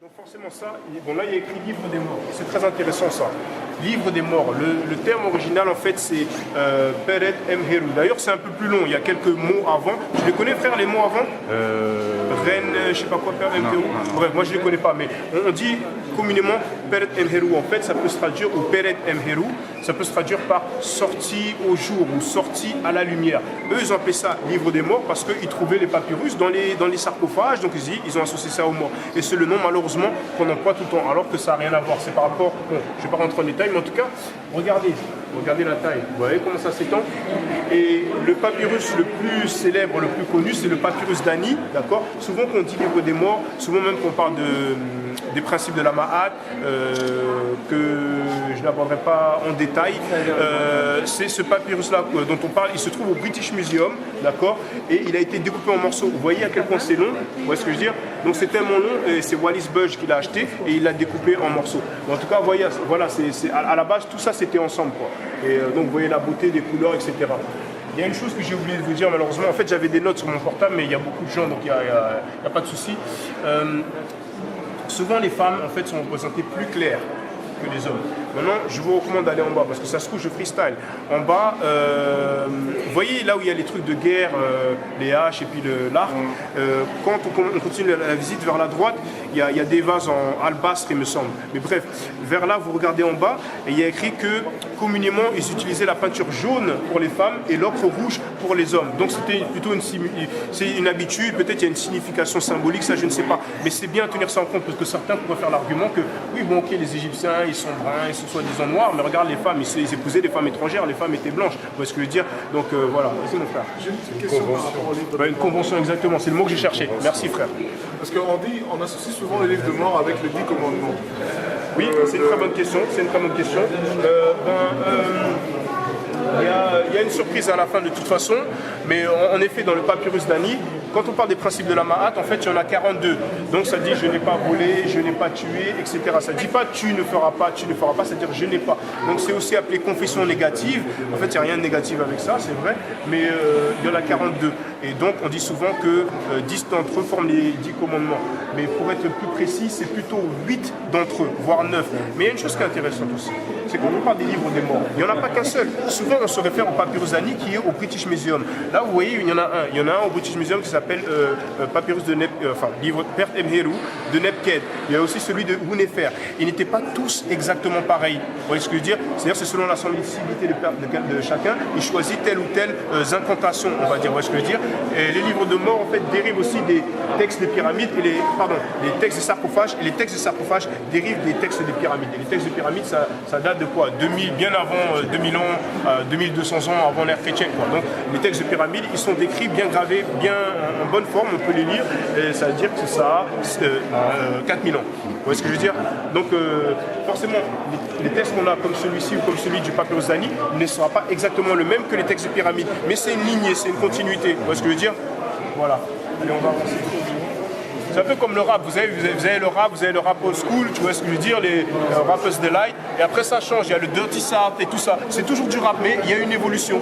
Donc forcément ça, bon là il y a écrit livre des morts, c'est très intéressant ça. Livre des morts, le terme original en fait c'est Peret Emheru. D'ailleurs c'est un peu plus long, il y a quelques mots avant. Tu les connais frère les mots avant Reine, je sais pas quoi, Peret Emheru. Bref, moi je les connais pas, mais on dit communément Peret Emheru. En fait ça peut se traduire, ou Peret Emheru, ça peut se traduire par sortie au jour ou sortie à la lumière. Eux ils ont appelé ça livre des morts parce qu'ils trouvaient les papyrus dans les sarcophages, donc ils ont associé ça aux morts. Et c'est le nom malheureusement qu'on emploie tout le temps, alors que ça n'a rien à voir. C'est par rapport, bon, je ne vais pas rentrer en détail, mais en tout cas, regardez la taille, vous voyez comment ça s'étend. Et le papyrus le plus célèbre, le plus connu, c'est le papyrus d'Ani, d'accord. Souvent quand on dit livre des morts, souvent même qu'on parle des principes de la Ma'at, que je n'aborderai pas en détail, c'est ce papyrus-là dont on parle, il se trouve au British Museum, d'accord, et il a été découpé en morceaux. Vous voyez à quel point c'est long, vous voyez ce que je veux dire. Donc c'est tellement long, et c'est Wallis Budge qui l'a acheté, et il l'a découpé en morceaux. Mais en tout cas, voyez, voilà, à la base, tout ça c'était ensemble, quoi. Et donc vous voyez la beauté des couleurs, etc. Il y a une chose que j'ai oublié de vous dire malheureusement, en fait j'avais des notes sur mon portable, mais il y a beaucoup de gens, donc il n'y a pas de souci. Souvent les femmes en fait sont représentées plus claires que les hommes. Maintenant, je vous recommande d'aller en bas parce que ça se trouve, je freestyle. En bas, vous voyez là où il y a les trucs de guerre, les haches et puis l'arc. Quand on continue la visite vers la droite, il y a des vases en albastre, il me semble. Mais bref, vers là, vous regardez en bas et il y a écrit que communément, ils utilisaient la peinture jaune pour les femmes et l'ocre rouge pour les hommes. Donc c'était plutôt une habitude, peut-être il y a une signification symbolique, ça je ne sais pas. Mais c'est bien tenir ça en compte parce que certains pourraient faire l'argument que oui, bon ok, les Égyptiens, ils sont bruns, ils sont soi-disant noirs, mais regarde les femmes, ils épousaient des femmes étrangères, les femmes étaient blanches. Vous voyez ce que je veux dire? Donc voilà, c'est mon frère. J'ai une petite question par rapport au livre. Une convention, exactement, c'est le mot que j'ai cherché. Merci frère. Parce qu'on associe souvent les livres de mort avec les 10 commandements. Oui, c'est une très bonne question. Il y a une surprise à la fin de toute façon, mais en effet dans le papyrus d'Ani, quand on parle des principes de la Ma'at, en fait il y en a 42. Donc ça dit je n'ai pas volé, je n'ai pas tué, etc. Ça ne dit pas tu ne feras pas, c'est-à-dire je n'ai pas. Donc c'est aussi appelé confession négative. En fait il n'y a rien de négatif avec ça, c'est vrai, mais il y en a 42. Et donc on dit souvent que 10 d'entre eux forment les 10 commandements. Mais pour être plus précis, c'est plutôt 8 d'entre eux, voire 9. Mais il y a une chose qui est intéressante aussi, c'est quand on parle des livres des morts, il n'y en a pas qu'un seul. Souvent on se réfère au papyrus d'Ani qui est au British Museum. Là vous voyez, il y en a un. Il y en a un au British Museum qui s'appelle papyrus de livre Pert Emheru de Nebked. Il y a aussi celui de Hunefer. Ils n'étaient pas tous exactement pareils. Vous voyez ce que je veux dire? C'est-à-dire c'est selon la sensibilité de chacun, il choisit telle ou telle incantation, on va dire. Vous voyez ce que je veux dire? Et les livres de mort en fait dérivent aussi des textes des pyramides et les textes des sarcophages. Et les textes des sarcophages dérivent des textes des pyramides. Et les textes des pyramides, ça date de quoi? 2000, bien avant 2000 ans, 2200 ans avant l'ère chrétienne, quoi. Donc les textes des pyramides, ils sont décrits, bien gravés, bien en bonne forme, on peut les lire, et ça veut dire que ça a 4000 ans. Vous voyez ce que je veux dire? Donc forcément, les textes qu'on a comme celui-ci ou comme celui du papyrus d'Ani ne sera pas exactement le même que les textes des pyramides, mais c'est une lignée, c'est une continuité. Vous voyez ce que je veux dire? Voilà. Allez, on va avancer. C'est un peu comme le rap, vous avez le rap old school, tu vois ce que je veux dire, les rappers de light, et après ça change, il y a le dirty south et tout ça. C'est toujours du rap, mais il y a une évolution.